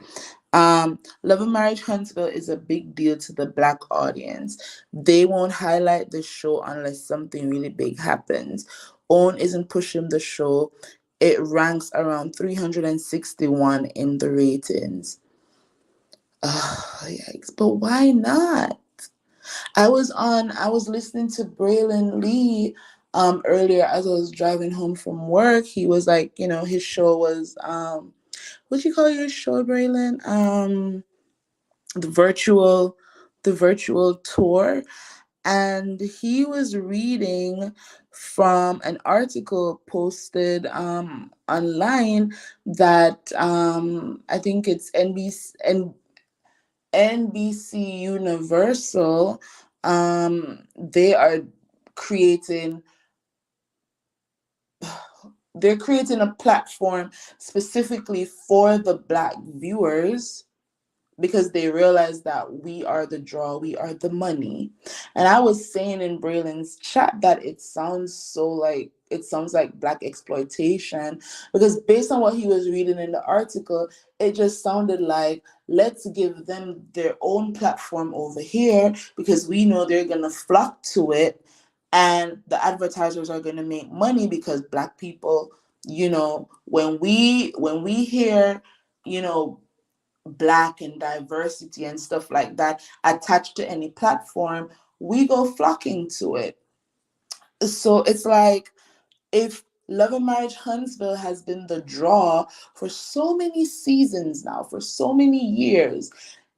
Love and Marriage Huntsville is a big deal to the Black audience. They won't highlight the show unless something really big happens. OWN isn't pushing the show. It ranks around 361 in the ratings. Oh, yikes. But why not? I was listening to Braylon Lee earlier as I was driving home from work. He was like, his show was what you call your show, Braylon? the virtual the virtual tour, and he was reading from an article posted online that I think it's NBC Universal. They are creating they're creating a platform specifically for the Black viewers because they realize that we are the draw, we are the money. And I was saying in Braylon's chat that it sounds like Black exploitation, because based on what he was reading in the article, it just sounded like, let's give them their own platform over here because we know they're gonna flock to it, and the advertisers are gonna make money because Black people, when we hear, you know, Black and diversity and stuff like that attached to any platform, we go flocking to it. So it's like, if Love and Marriage Huntsville has been the draw for so many seasons now, for so many years,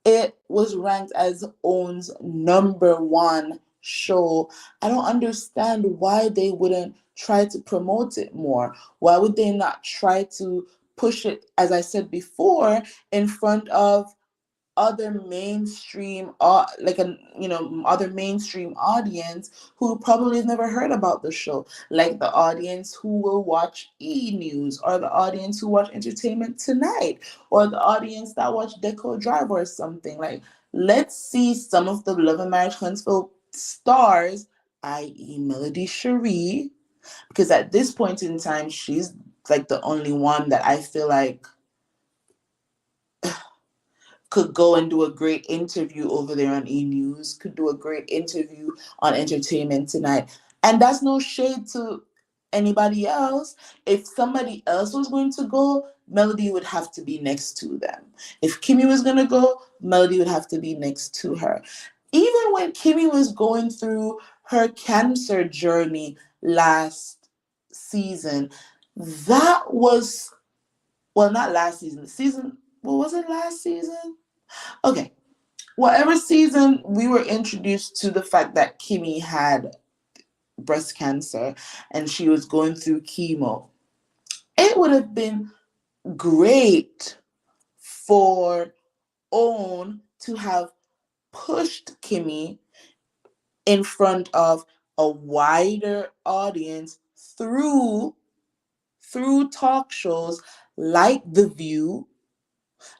it was ranked as OWN's #1 show. I don't understand why they wouldn't try to promote it more. Why would they not try to push it, as I said before, in front of other mainstream other mainstream audience who probably has never heard about the show, like the audience who will watch E! News, or the audience who watch Entertainment Tonight, or the audience that watch Deco Drive or something. Like, let's see some of the Love and Marriage Huntsville stars, i.e. Melody Cherie, because at this point in time she's like the only one that I feel like could go and do a great interview over there on E! News, could do a great interview on Entertainment Tonight. And that's no shade to anybody else. If somebody else was going to go, Melody would have to be next to them. If Kimmy was going to go, Melody would have to be next to her. Even when Kimmy was going through her cancer journey last season, that was, well, not last season, was it last season? Okay, whatever season we were introduced to the fact that Kimmy had breast cancer and she was going through chemo, it would have been great for OWN to have pushed Kimmy in front of a wider audience through talk shows like The View,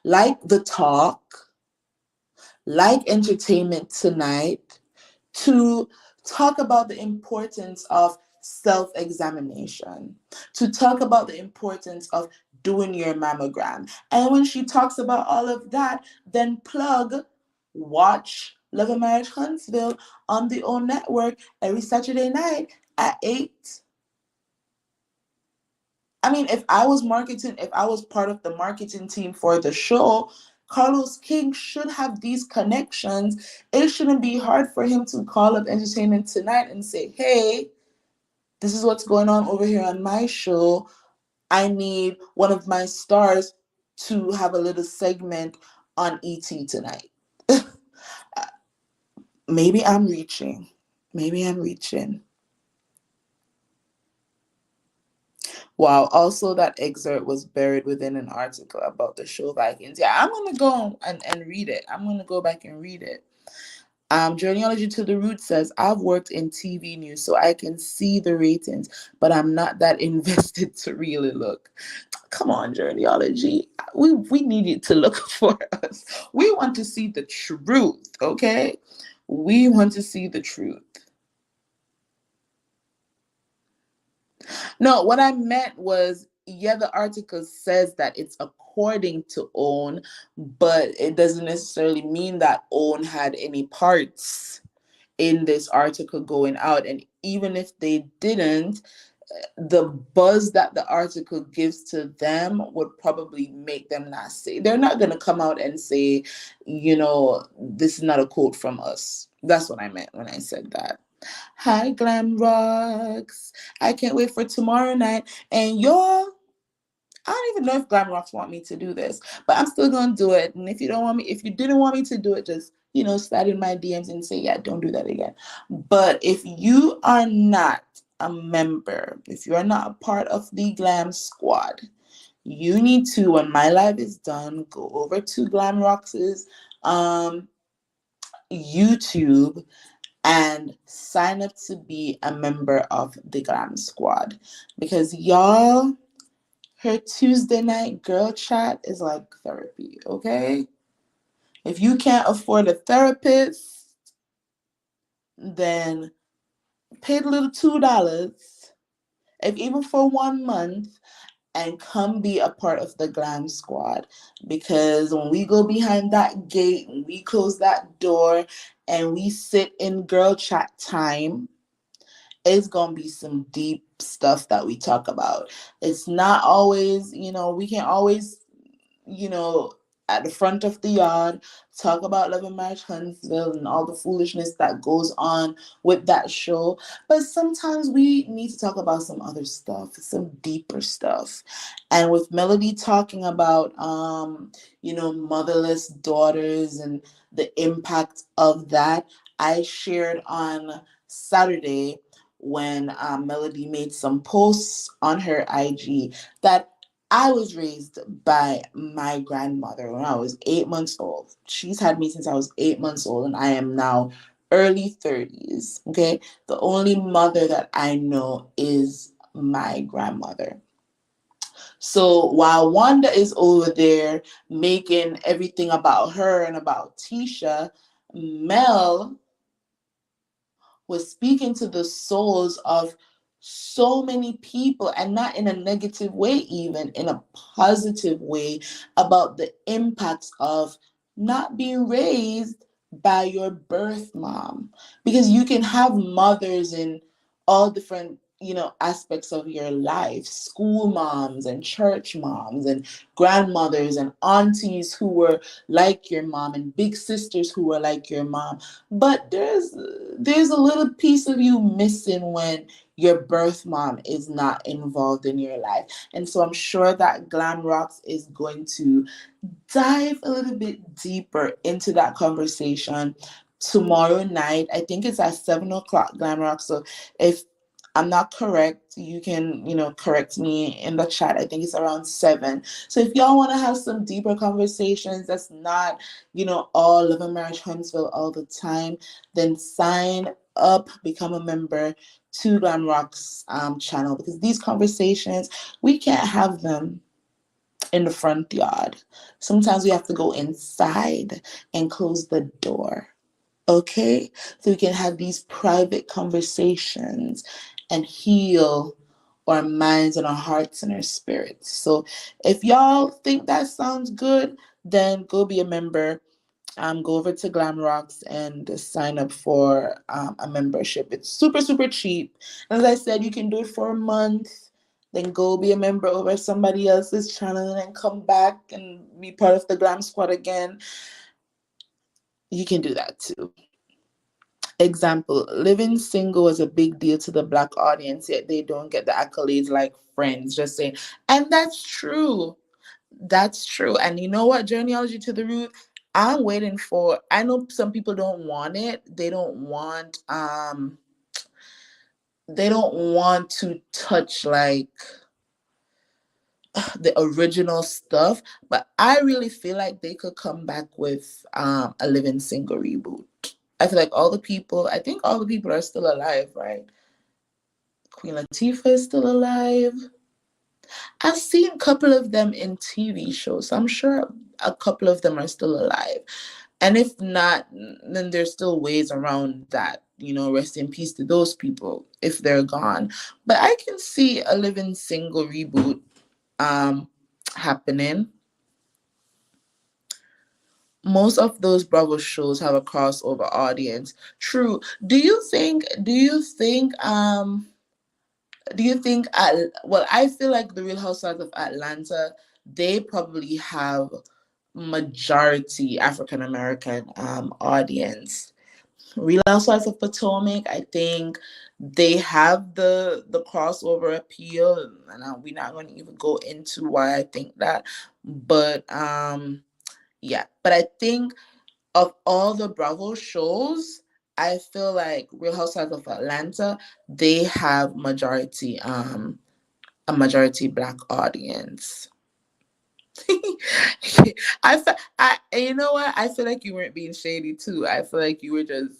like The Talk, like Entertainment Tonight, to talk about the importance of self-examination, to talk about the importance of doing your mammogram. And when she talks about all of that, then watch Love and Marriage Huntsville on the OWN network every Saturday night at 8. I mean, if I was part of the marketing team for the show, Carlos King should have these connections. It shouldn't be hard for him to call up Entertainment Tonight and say, hey, this is what's going on over here on my show. I need one of my stars to have a little segment on ET tonight. Maybe I'm reaching. Wow. Also, that excerpt was buried within an article about the show Vikings. Yeah, I'm going to go and read it. I'm going to go back and read it. Journeyology to the Root says, I've worked in TV news, so I can see the ratings, but I'm not that invested to really look. Come on, Journeyology. We need you to look for us. We want to see the truth, okay? We want to see the truth. No, what I meant was, yeah, the article says that it's according to OWN, but it doesn't necessarily mean that OWN had any parts in this article going out. And even if they didn't, the buzz that the article gives to them would probably make them not say. They're not going to come out and say, this is not a quote from us. That's what I meant when I said that. Hi, Glam Rocks. I can't wait for tomorrow night. And y'all, I don't even know if Glam Rocks want me to do this, but I'm still gonna do it. And if you don't want me, if you didn't want me to do it, just slide in my DMs and say, yeah, don't do that again. But if you are not a member, if you're not a part of the Glam Squad, you need to, when my live is done, go over to Glam Rocks' YouTube and sign up to be a member of the Glam Squad, because y'all, her Tuesday night girl chat is like therapy, okay? If you can't afford a therapist, then pay the little $2, if even for 1 month, and come be a part of the Glam Squad. Because when we go behind that gate and we close that door and we sit in girl chat time, it's gonna be some deep stuff that we talk about. It's not always, we can always, you know, at the front of the yard, talk about Love and Marriage Huntsville and all the foolishness that goes on with that show. But sometimes we need to talk about some other stuff, some deeper stuff. And with Melody talking about, motherless daughters and the impact of that, I shared on Saturday when Melody made some posts on her IG that I was raised by my grandmother when I was 8 months old. She's had me since I was 8 months old, and I am now early 30s. Okay. The only mother that I know is my grandmother. So while Wanda is over there making everything about her and about Tisha, Mel was speaking to the souls of so many people, and not in a negative way, even in a positive way, about the impacts of not being raised by your birth mom. Because you can have mothers in all different aspects of your life, school moms and church moms and grandmothers and aunties who were like your mom and big sisters who were like your mom. But there's a little piece of you missing when your birth mom is not involved in your life. And so I'm sure that Glam Rocks is going to dive a little bit deeper into that conversation tomorrow night. I think it's at 7 o'clock, Glam Rocks. So if I'm not correct, you can, correct me in the chat. I think it's around 7. So if y'all want to have some deeper conversations, that's not, all Love and Marriage Huntsville all the time, then sign up, become a member to Glam Rock's channel, because these conversations, we can't have them in the front yard. Sometimes we have to go inside and close the door. Okay? So we can have these private conversations and heal our minds and our hearts and our spirits. So if y'all think that sounds good, then go be a member. Go over to Glam Rocks and sign up for a membership. It's super, super cheap. As I said, you can do it for a month, then go be a member over somebody else's channel and then come back and be part of the Glam Squad again. You can do that too. Example, living single is a big deal to the Black audience, yet they don't get the accolades like Friends. Just saying. And that's true. That's true. And you know what? Genealogy to the root, I'm waiting for. I know some people don't want it. They don't want to touch like the original stuff, but I really feel like they could come back with a living single reboot. I feel like I think all the people are still alive, right? Queen Latifah is still alive. I've seen a couple of them in TV shows, so I'm sure a couple of them are still alive. And if not, then there's still ways around that. Rest in peace to those people if they're gone. But I can see a living single reboot happening. Most of those Bravo shows have a crossover audience. True. Well, I feel like the Real Housewives of Atlanta, they probably have majority African American audience. Real Housewives of Potomac, I think they have the crossover appeal, and we're not going to even go into why I think that. But yeah, but I think of all the Bravo shows, I feel like Real Housewives of Atlanta, they have a majority black audience. You know what? I feel like you weren't being shady too. I feel like you were just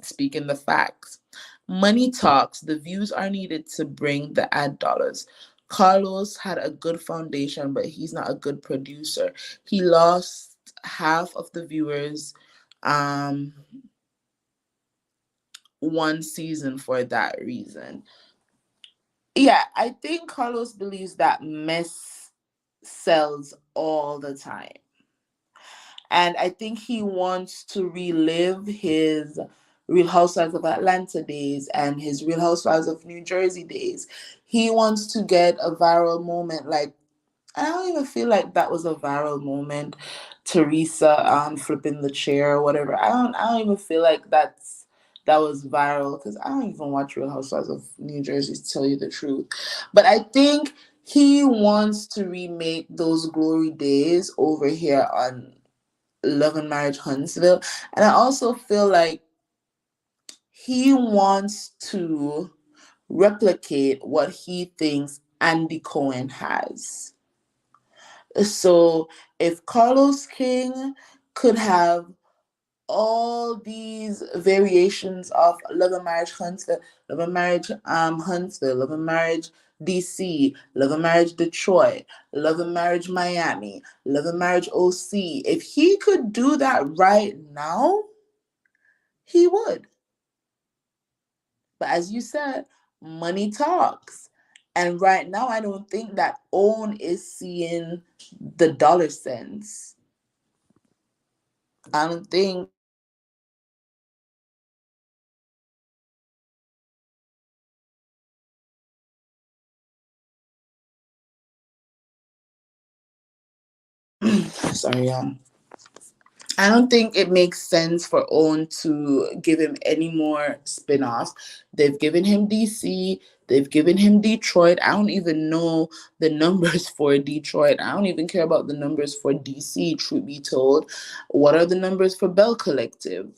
speaking the facts. Money talks. The views are needed to bring the ad dollars. Carlos had a good foundation, but he's not a good producer. He lost half of the viewers um one season for that reason. Yeah, I think Carlos believes that mess sells all the time. And I think he wants to relive his Real Housewives of Atlanta days and his Real Housewives of New Jersey days. He wants to get a viral moment. Like, I don't even feel like that was a viral moment. Teresa flipping the chair or whatever. I don't even feel like that was viral because I don't even watch Real Housewives of New Jersey to tell you the truth. But I think he wants to remake those glory days over here on Love and Marriage Huntsville. And I also feel like he wants to replicate what he thinks Andy Cohen has. So if Carlos King could have all these variations of Love and Marriage Huntsville, Love and Marriage Huntsville, Love and Marriage DC, Love and Marriage Detroit, Love and Marriage Miami, Love and Marriage OC, if he could do that right now, he would. But as you said, money talks. And right now, I don't think that OWN is seeing the dollar cents. I don't think sorry, I don't think it makes sense for OWN to give him any more spin-offs. They've given him DC, they've given him Detroit. I don't even know the numbers for Detroit. I don't even care about the numbers for DC, truth be told. What are the numbers for Bell Collective?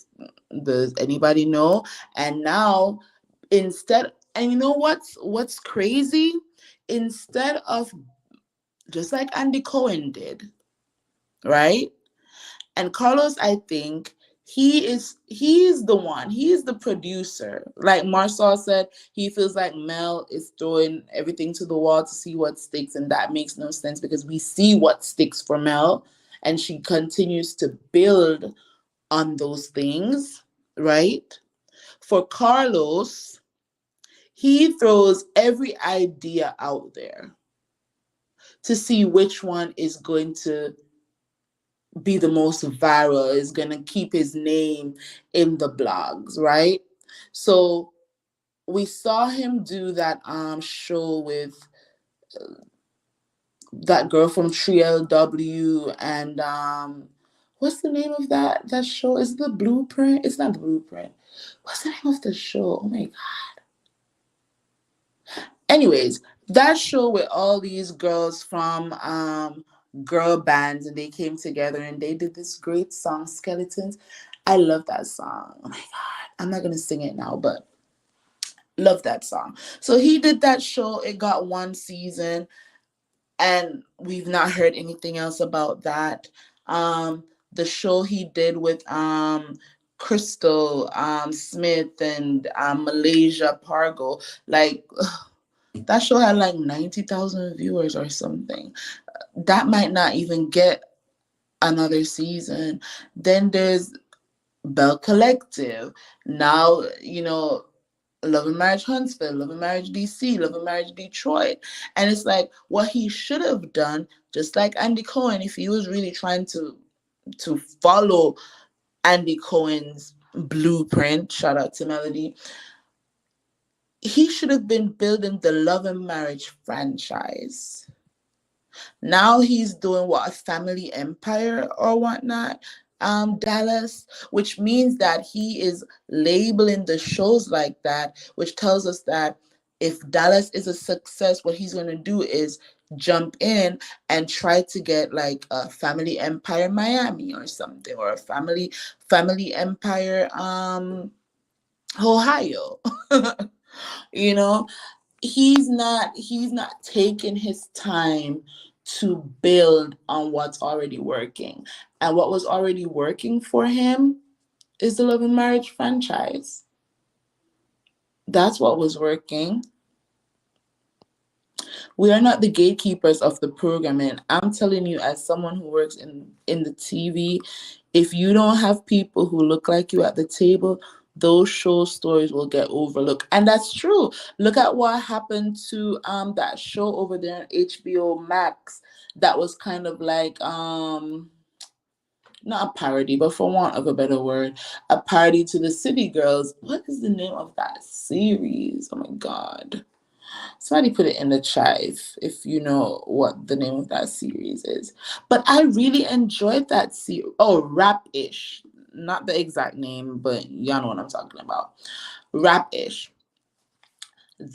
Does anybody know? And now instead, and you know what's crazy? Instead of just like Andy Cohen did, right? And Carlos, I think he's the one. He's the producer. Like Marsal said, he feels like Mel is throwing everything to the wall to see what sticks, and that makes no sense because we see what sticks for Mel, and she continues to build on those things, right? For Carlos, he throws every idea out there to see which one is going to be the most viral, is going to keep his name in the blogs, right? So we saw him do that show with that girl from 3LW and what's the name of that show? Is it The Blueprint? It's not The Blueprint. What's the name of the show? Oh my god. Anyways, that show with all these girls from girl bands, and they came together and they did this great song, Skeletons. I love that song. Oh my god. I'm not gonna sing it now, but love that song. So he did that show. It got one season, and we've not heard anything else about that. The show he did with Crystal Smith and Malaysia Pargo, like that show had like 90,000 viewers or something. That might not even get another season. Then there's Bell Collective. Now, Love and Marriage Huntsville, Love and Marriage DC, Love and Marriage Detroit. And it's like what he should have done, just like Andy Cohen, if he was really trying to follow Andy Cohen's blueprint, shout out to Melody, he should have been building the Love and Marriage franchise. Now he's doing what, a family empire or whatnot. Dallas, which means that he is labeling the shows like that, which tells us that if Dallas is a success, what he's going to do is jump in and try to get like a Family Empire Miami or something, or a Family Empire Ohio. You know, he's not taking his time to build on what's already working. And what was already working for him is the Love and Marriage franchise. That's what was working. We are not the gatekeepers of the program, and I'm telling you, as someone who works in the TV, if you don't have people who look like you at the table, those show stories will get overlooked. And that's true. Look at what happened to that show over there on HBO Max that was kind of like not a parody, but for want of a better word, a parody to the City Girls. What is the name of that series? Oh my god. Somebody put it in the chat if you know what the name of that series is. But I really enjoyed that series. Oh, Rap-ish. Not the exact name, but y'all know what I'm talking about. Rap-ish.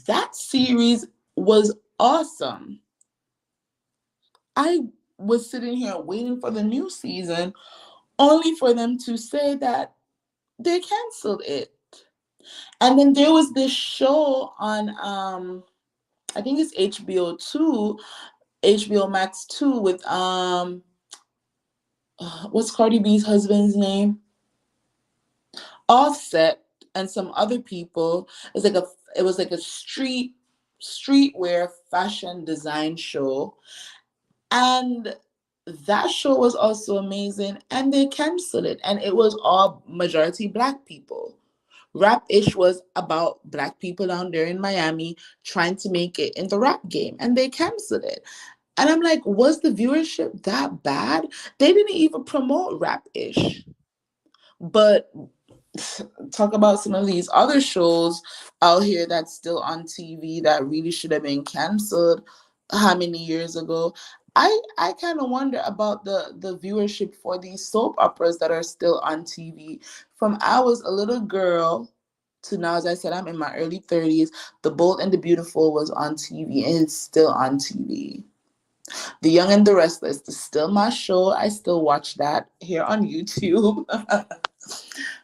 That series was awesome. I was sitting here waiting for the new season, only for them to say that they canceled it. And then there was this show on I think it's HBO Max 2 with what's Cardi B's husband's name? Offset and some other people. It was like a streetwear fashion design show. And that show was also amazing, and they canceled it, and it was all majority black people. Rap-ish was about black people down there in Miami trying to make it in the rap game, and they canceled it. And I'm like, was the viewership that bad? They didn't even promote Rap-ish. But talk about some of these other shows out here that's still on TV that really should have been canceled how many years ago. I kind of wonder about the viewership for these soap operas that are still on TV. From I was a little girl to now, as I said, I'm in my early 30s. The Bold and the Beautiful was on TV, and it's still on TV. The Young and the Restless is still my show. I still watch that here on YouTube.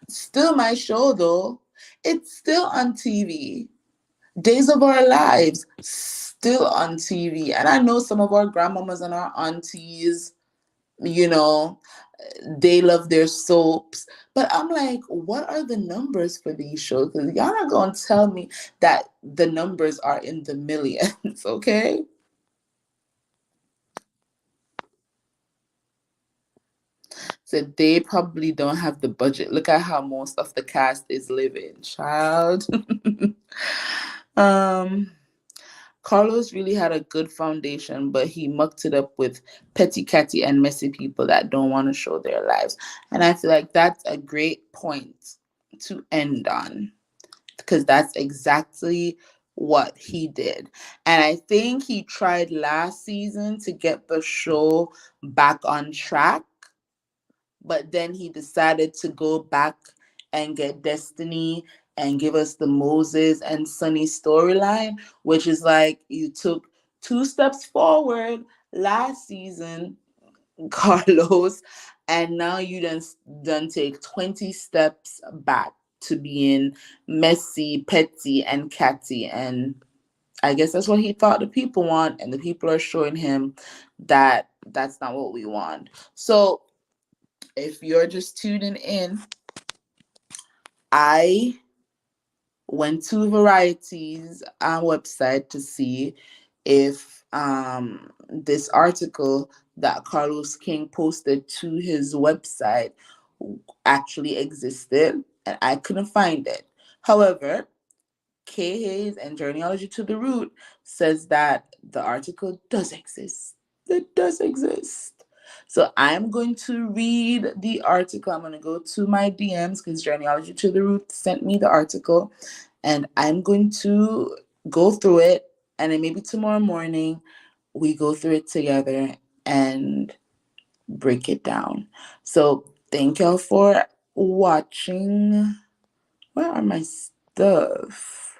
Still my show though. It's still on TV. Days of Our Lives, still on TV. And I know some of our grandmamas and our aunties, you know, they love their soaps. But I'm like, what are the numbers for these shows? Because y'all not going to tell me that the numbers are in the millions, okay? So they probably don't have the budget. Look at how most of the cast is living, child. um Carlos really had a good foundation, but he mucked it up with petty catty and messy people that don't want to show their lives. And I feel like that's a great point to end on, because that's exactly what he did. And I think he tried last season to get the show back on track, but then he decided to go back and get Destiny and give us the Moses and Sunny storyline, which is like you took 2 steps forward last season, Carlos, and now you done take 20 steps back to being messy, petty, and catty. And I guess that's what he thought the people want, and the people are showing him that that's not what we want. So if you're just tuning in, I went to Variety's website to see if this article that Carlos King posted to his website actually existed, and I couldn't find it. However, K. Hayes and Journeyology to the Root says that the article does exist. It does exist. So I'm going to read the article. I'm going to go to my DMs because Journeyology to the Root sent me the article, and I'm going to go through it. And then maybe tomorrow morning we go through it together and break it down. So Thank y'all for watching. Where are my stuff?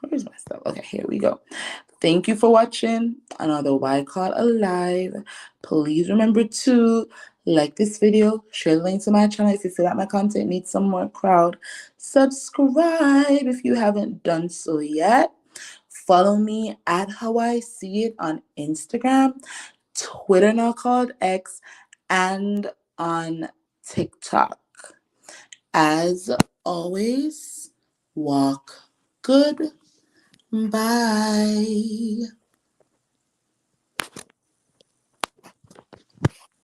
Where's my stuff? Okay, here we go. Thank you for watching another Why Call Alive. Please remember to like this video, share the link to my channel if you feel like my content needs some more crowd. Subscribe if you haven't done so yet. Follow me at How I See It on Instagram, Twitter now called X, and on TikTok. As always, walk good. Bye.